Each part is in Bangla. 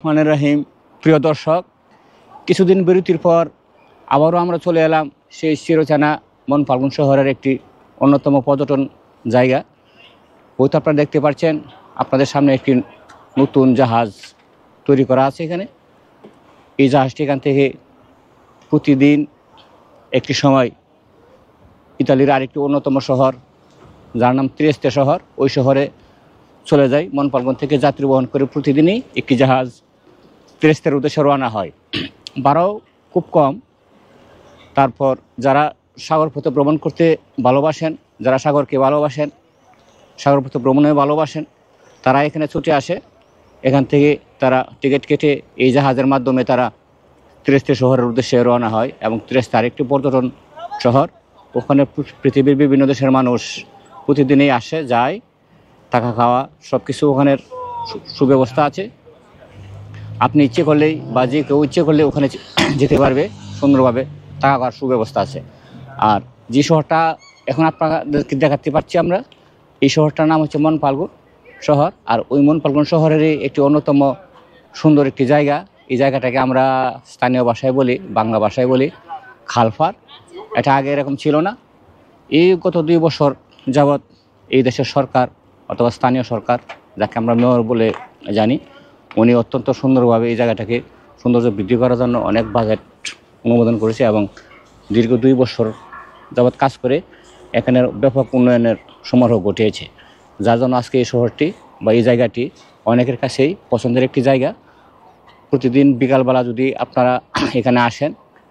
রহমানির রহিম। প্রিয় দর্শক, কিছুদিন বিরতির পর আবারও আমরা চলে এলাম সেই চিরচেনা মন ফাল্গুন শহরের একটি অন্যতম পর্যটন জায়গা। হয়তো আপনারা দেখতে পাচ্ছেন আপনাদের সামনে একটি নতুন জাহাজ তৈরি করা আছে এখানে। এই জাহাজটি এখান থেকে প্রতিদিন একটি সময় ইতালির আরেকটি অন্যতম শহর যার নাম ত্রিয়েস্তে শহর, ওই শহরে চলে যায়। মন ফাল্গুন থেকে যাত্রী বহন করে প্রতিদিনই একটি জাহাজ ত্রিয়েস্তের উদ্দেশ্যে রওনা হয়। ভাড়াও খুব কম। তারপর যারা সাগর পথে ভ্রমণ করতে ভালোবাসেন, যারা সাগরকে ভালোবাসেন, সাগর পথে ভ্রমণে ভালোবাসেন, তারা এখানে ছুটে আসে। এখান থেকে তারা টিকিট কেটে এই জাহাজের মাধ্যমে তারা ত্রিয়েস্তে শহরের উদ্দেশ্যে রওনা হয়। এবং ত্রিয়েস্তে আরেকটি পর্যটন শহর, ওখানে পৃথিবীর বিভিন্ন দেশের মানুষ প্রতিদিনই আসে যায়। থাকা খাওয়া সব কিছু ওখানের সুব্যবস্থা আছে। আপনি ইচ্ছে করলেই বা যে কেউ ইচ্ছে করলে ওখানে যেতে পারবে, সুন্দরভাবে থাকা খাওয়ার সুব্যবস্থা আছে। আর যে শহরটা এখন আপনাদেরকে দেখাতে পারছি আমরা, এই শহরটার নাম হচ্ছে মন ফাল্গুন শহর। আর ওই মন ফাল্গুন শহরেরই একটি অন্যতম সুন্দর একটি জায়গা। এই জায়গাটাকে আমরা স্থানীয় ভাষায় বলি, বাংলা ভাষায় বলি খালফার। এটা আগে এরকম ছিল না। এই গত 2 বছর যাবৎ এই দেশের সরকার অথবা স্থানীয় সরকার, যাকে আমরা মেয়র বলে জানি, উনি অত্যন্ত সুন্দরভাবে এই জায়গাটাকে সৌন্দর্য বৃদ্ধি করার জন্য অনেক বাজেট অনুমোদন করেছে এবং দীর্ঘ 2 বছর যাবৎ কাজ করে এখানের ব্যাপক উন্নয়নের সমারোহ ঘটিয়েছে। যার জন্য আজকে এই শহরটি বা এই জায়গাটি অনেকের কাছেই পছন্দের একটি জায়গা। প্রতিদিন বিকালবেলা যদি আপনারা এখানে আসেন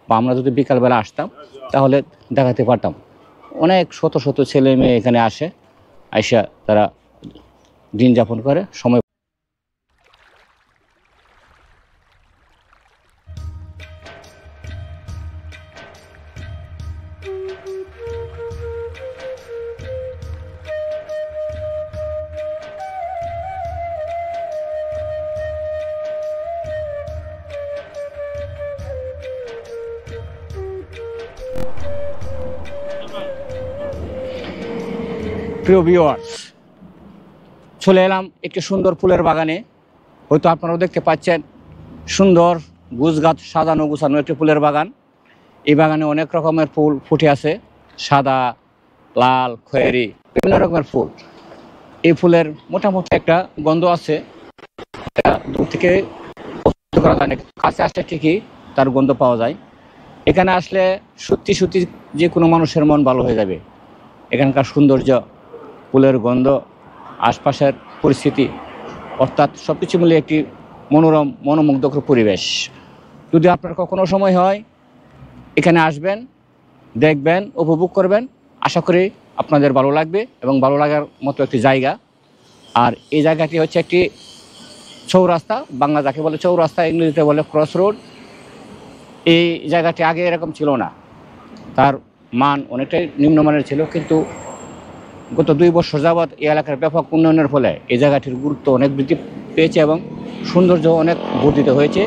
বা আমরা যদি বিকালবেলা আসতাম, তাহলে দেখাতে পারতাম অনেক শত শত ছেলে মেয়ে এখানে আসে, আইসা তারা দিন যাপন করে সময়। প্রিয় ভিউয়ার্স, চলে এলাম একটি সুন্দর ফুলের বাগানে। হয়তো আপনারাও দেখতে পাচ্ছেন সুন্দর গুছগাছ সাজানো গুছানো একটি ফুলের বাগান। এই বাগানে অনেক রকমের ফুল ফুটে আছে, সাদা, লাল, খয়েরি, বিভিন্ন রকমের ফুল। এই ফুলের মোটামুটি একটা গন্ধ আছে, দূর থেকে পছন্দ করা যায় না, কাছে আসলে ঠিকই তার গন্ধ পাওয়া যায়। এখানে আসলে সত্যি সত্যি যে কোনো মানুষের মন ভালো হয়ে যাবে। এখানকার সৌন্দর্য, ফুলের গন্ধ, আশপাশের পরিস্থিতি, অর্থাৎ সব কিছু মিলে একটি মনোরম মনোমুগ্ধকর পরিবেশ। যদি আপনার কখনো সময় হয় এখানে আসবেন, দেখবেন, উপভোগ করবেন। আশা করি আপনাদের ভালো লাগবে এবং ভালো লাগার মতো একটি জায়গা। আর এই জায়গাটি হচ্ছে একটি চৌরাস্তা, বাংলা যাকে বলে চৌরাস্তা, ইংরেজিতে বলে ক্রস রোড। এই জায়গাটি আগে এরকম ছিল না, তার মান অনেকটাই নিম্নমানের ছিল, কিন্তু গত 2 বছর যাবৎ এই এলাকার ব্যাপক উন্নয়নের ফলে এই জায়গাটির গুরুত্ব অনেক বৃদ্ধি পেয়েছে এবং সৌন্দর্য অনেক বর্ধিত হয়েছে।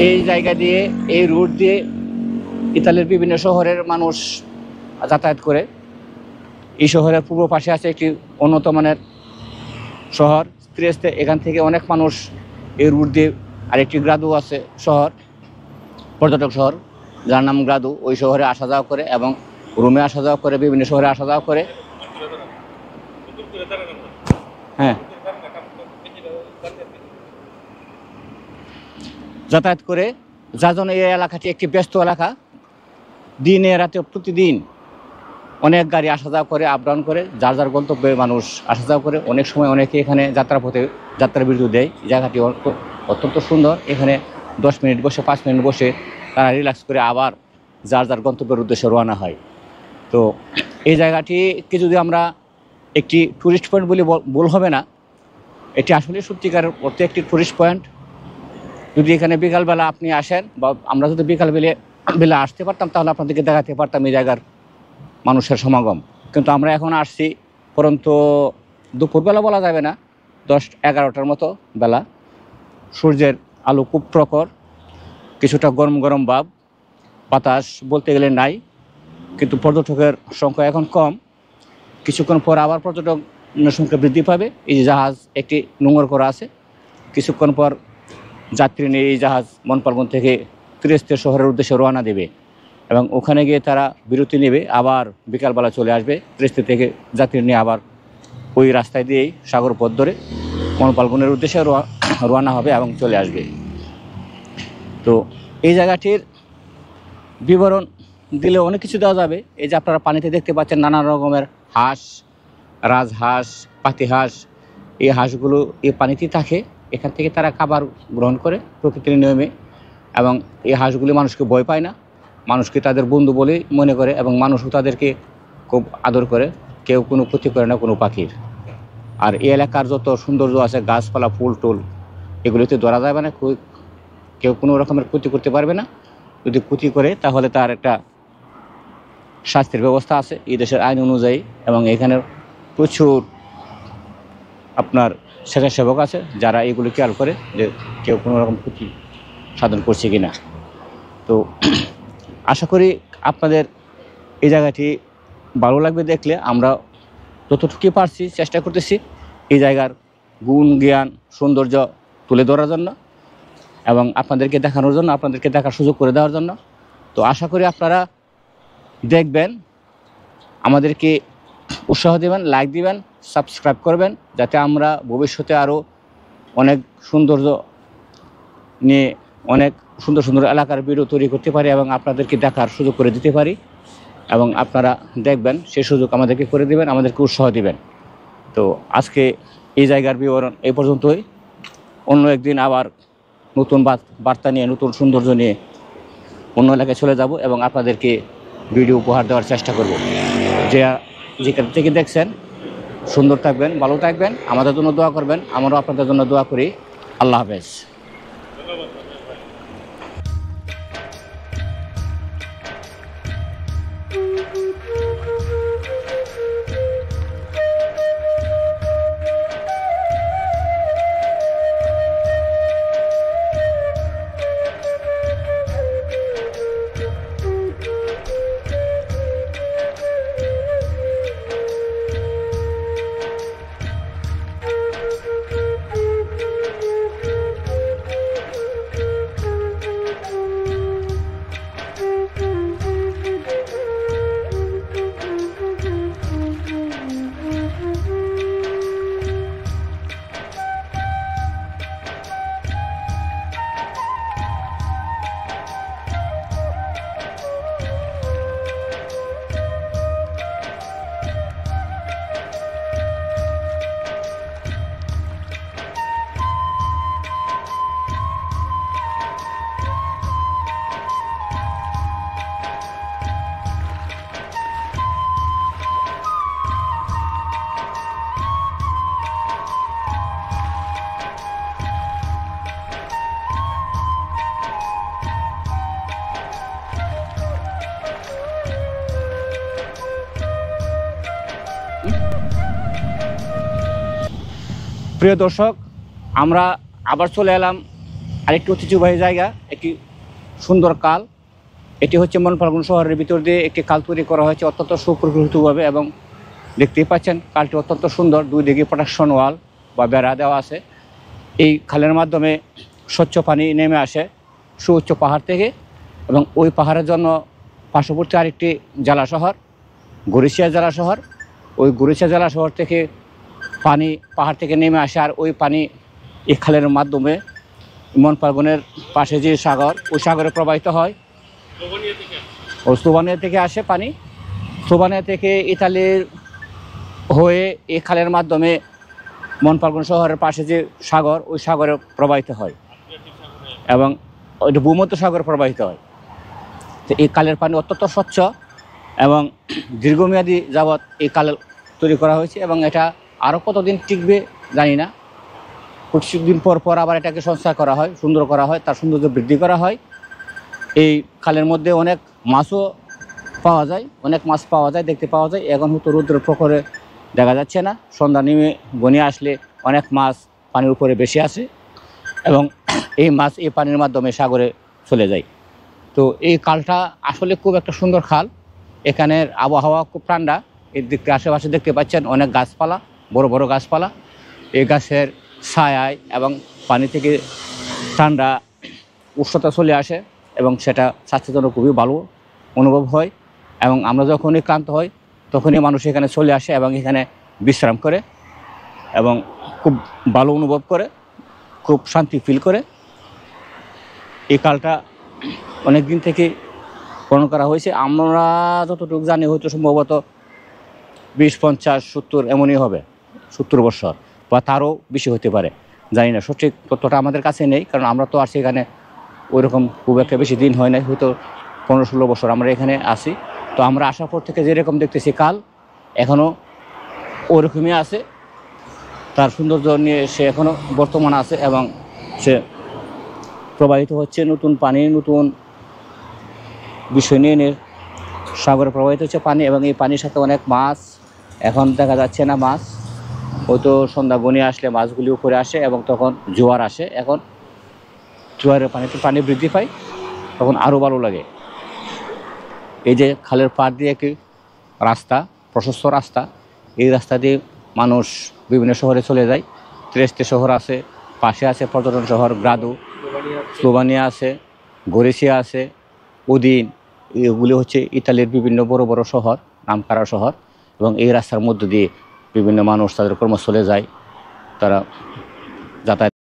এই জায়গা দিয়ে, এই রুট দিয়ে ইতালির বিভিন্ন শহরের মানুষ যাতায়াত করে। এই শহরের পূর্ব পাশে আছে একটি উন্নত মানের শহর ত্রিয়েস্তে। এখান থেকে অনেক মানুষ এই রুট দিয়ে, আরেকটি গ্রাদু আছে শহর, পর্যটক শহর যার নাম গ্রাদু, ওই শহরে আসা যাওয়া করে এবং রোমে আসা যাওয়া করে, বিভিন্ন শহরে আসা যাওয়া করে। হ্যাঁ, যাতায়াত করে, যার জন্য এই এলাকাটি একটি ব্যস্ত এলাকা। দিনে রাতে প্রতিদিন অনেক গাড়ি আসা যাওয়া করে, আপ ডাউন করে, যার যার গন্তব্যে মানুষ আসা যাওয়া করে। অনেক সময় অনেকে এখানে যাত্রাপথে যাত্রা বিরতি দেয়। জায়গাটি অত্যন্ত সুন্দর। এখানে 10 মিনিট বসে, 5 মিনিট বসে তারা রিল্যাক্স করে আবার যার যার গন্তব্যের উদ্দেশ্যে রওনা হয়। তো এই জায়গাটিকে যদি আমরা একটি ট্যুরিস্ট পয়েন্ট বলে ভুল হবে না, এটি আসলে সত্যিকার অর্থে একটি ট্যুরিস্ট পয়েন্ট। যদি এখানে বিকালবেলা আপনি আসেন বা আমরা যদি বিকালবেলা আসতে পারতাম, তাহলে আপনাদেরকে দেখাতে পারতাম এই জায়গার মানুষের সমাগম। কিন্তু আমরা এখন আসছি পরন্তু দুপুরবেলা বলা যাবে না, 10-11টার মতো বেলা। সূর্যের আলো খুব প্রখর, কিছুটা গরম গরম ভাব, বাতাস বলতে গেলে নাই, কিন্তু পর্যটকের সংখ্যা এখন কম। কিছুক্ষণ পর আবার পর্যটকের সংখ্যা বৃদ্ধি পাবে। এই যে জাহাজ একটি নোঙর করা আছে, কিছুক্ষণ পর যাত্রী নিয়ে এই জাহাজ মনপালগঞ্জ থেকে ত্রিস্তে শহরের উদ্দেশ্যে রওনা দেবে এবং ওখানে গিয়ে তারা বিরতি নেবে, আবার বিকালবেলা চলে আসবে। ত্রিস্তে থেকে যাত্রী নিয়ে আবার ওই রাস্তায় দিয়েই সাগর পথ ধরে মনপালগঞ্জের উদ্দেশ্যে রওনা হবে এবং চলে আসবে। তো এই জায়গাটির বিবরণ দিলে অনেক কিছু দেওয়া যাবে। এই যে আপনারা পানিতে দেখতে পাচ্ছেন নানা রকমের হাঁস, রাজহাঁস, পাতিহাঁস। এই হাঁসগুলো এই পানিতেই থাকে, এখান থেকে তারা খাবার গ্রহণ করে প্রকৃতির নিয়মে, এবং এই হাঁসগুলি মানুষকে ভয় পায় না, মানুষকে তাদের বন্ধু বলেই মনে করে এবং মানুষও তাদেরকে খুব আদর করে। কেউ কোনো ক্ষতি করে না কোনো পাখির। আর এই এলাকার যত সৌন্দর্য আছে, গাছপালা, ফুল টুল, এগুলিতে ধরা যাবে না, কেউ কোনো রকমের ক্ষতি করতে পারবে না। যদি ক্ষতি করে তাহলে তার একটা শাস্তির ব্যবস্থা আছে এই দেশের আইন অনুযায়ী, এবং এখানে প্রচুর আপনার স্বেচ্ছাসেবক আছে যারা এগুলো খেয়াল করে যে কেউ কোনো রকম ক্ষতি সাধন করছে কিনা। তো আশা করি আপনাদের এই জায়গাটি ভালো লাগবে দেখলে। আমরা যতটুকু পারছি চেষ্টা করতেছি এই জায়গার গুণ জ্ঞান সৌন্দর্য তুলে ধরার জন্য এবং আপনাদেরকে দেখানোর জন্য, আপনাদেরকে দেখার সুযোগ করে দেওয়ার জন্য। তো আশা করি আপনারা দেখবেন, আমাদেরকে উৎসাহ দেবেন, লাইক দিবেন, সাবস্ক্রাইব করবেন, যাতে আমরা ভবিষ্যতে আরও অনেক সৌন্দর্য নিয়ে অনেক সুন্দর সুন্দর এলাকার ভিডিও তৈরি করতে পারি এবং আপনাদেরকে দেখার সুযোগ করে দিতে পারি। এবং আপনারা দেখবেন, সেই সুযোগ আমাদেরকে করে দিবেন, আমাদেরকে উৎসাহ দিবেন। তো আজকে এই জায়গার বিবরণ এই পর্যন্তই। অন্য একদিন আবার নতুন বার্তা নিয়ে, নতুন সৌন্দর্য নিয়ে অন্য এলাকায় চলে যাব এবং আপনাদেরকে ভিডিও উপহার দেওয়ার চেষ্টা করব। যেখান থেকে দেখছেন সুন্দর থাকবেন, ভালো থাকবেন, আমাদের জন্য দোয়া করবেন, আমরাও আপনাদের জন্য দোয়া করি। আল্লাহ হাফেজ। প্রিয় দর্শক, আমরা আবার চলে এলাম আরেকটি ঐতিহ্যবাহী জায়গা, একটি সুন্দর কাল। এটি হচ্ছে মনপালগঞ্জ শহরের ভিতর দিয়ে একটি কাল তৈরি করা হয়েছে অত্যন্ত সুপ্রকৃতভাবে, এবং দেখতেই পাচ্ছেন কালটি অত্যন্ত সুন্দর। দুই দিকে প্রোটেকশন ওয়াল বা বেড়া দেওয়া আছে। এই খালের মাধ্যমে স্বচ্ছ পানি নেমে আসে সুউচ্চ পাহাড় থেকে, এবং ওই পাহাড়ের জন্য পার্শ্ববর্তী আরেকটি জেলা শহর গড়িশিয়া জেলা শহর। ওই গড়িশিয়া জেলা শহর থেকে পানি পাহাড় থেকে নেমে আসে, আর ওই পানি এই খালের মাধ্যমে মনপালগঞ্জের পাশে যে সাগর, ওই সাগরে প্রবাহিত হয়। ও স্লোভানিয়া থেকে আসে পানি, স্লোভানিয়া থেকে ইতালির হয়ে এই খালের মাধ্যমে মনপালগঞ্জ শহরের পাশে যে সাগর, ওই সাগরে প্রবাহিত হয় এবং ওইটা ভূমধ্য সাগরে প্রবাহিত হয়। তো এই খালের পানি অত্যন্ত স্বচ্ছ এবং দীর্ঘমেয়াদী যাবৎ এই খাল তৈরি করা হয়েছে, এবং এটা আরও কতদিন টিকবে জানি না। কিছুদিন পর পর আবার এটাকে সংস্কার করা হয়, সুন্দর করা হয়, তার সৌন্দর্য বৃদ্ধি করা হয়। এই খালের মধ্যে অনেক মাছও পাওয়া যায়, অনেক মাছ পাওয়া যায়, দেখতে পাওয়া যায়। এখন হয়তো রৌদ্রের প্রখরে দেখা যাচ্ছে না, সন্ধ্যা নেমে ঘনিয়ে আসলে অনেক মাছ পানির উপরে বেশি আসে এবং এই মাছ এই পানির মাধ্যমে সাগরে চলে যায়। তো এই খালটা আসলে খুব একটা সুন্দর খাল। এখানের আবহাওয়া খুব ঠান্ডা। এর দিকে আশেপাশে দেখতে পাচ্ছেন অনেক গাছপালা, বড় বড় গাছপালা। এই গাছের ছায়ায় এবং পানি থেকে ঠান্ডা উষ্ণতা চলে আসে এবং সেটা স্বাস্থ্যের জন্য খুবই ভালো অনুভব হয়। এবং আমরা যখনই ক্লান্ত হই তখনই মানুষ এখানে চলে আসে এবং এখানে বিশ্রাম করে এবং খুব ভালো অনুভব করে, খুব শান্তি ফিল করে। এই খালটা অনেক দিন থেকে খনন করা হয়েছে। আমরা যতটুকু জানি হয়তো সম্ভবত 20, 50, 70 এমনই হবে, 70 বছর বা তারও বেশি হতে পারে, জানি না, সঠিক তথ্যটা আমাদের কাছে নেই, কারণ আমরা তো আসছি এখানে ওইরকম খুব একটা বেশি দিন হয় নাই, হয়তো 15-16 বছর আমরা এখানে আসি। তো আমরা আসার পর থেকে যেরকম দেখতেছি কাল এখনও ওরকমই আছে, তার সৌন্দর্য নিয়ে সে এখনও বর্তমান আছে এবং সে প্রবাহিত হচ্ছে নতুন পানি, নতুন বিষয় নিয়ে সাগরে প্রবাহিত হচ্ছে পানি। এবং এই পানির সাথে অনেক মাছ, এখন দেখা যাচ্ছে না মাছ, হয়তো সন্ধ্যা গনিয়ে আসলে মাছগুলি উপরে আসে এবং তখন জোয়ার আসে। এখন জোয়ারের পানিতে পানি বৃদ্ধি পায়, তখন আরও ভালো লাগে। এই যে খালের পাড় দিয়ে একটি রাস্তা, প্রশস্ত রাস্তা, এই রাস্তা দিয়ে মানুষ বিভিন্ন শহরে চলে যায়। ত্রেস্তে শহর আছে, পাশে আছে পর্যটন শহর গ্রাদু, স্লোভানিয়া আছে, গরিসিয়া আছে, উদিন, এগুলি হচ্ছে ইতালির বিভিন্ন বড় বড় শহর, নামকরা শহর। এবং এই রাস্তার মধ্য দিয়ে বিভিন্ন মানুষ তাদের কর্মস্থলে যায়, তারা যাতায়াত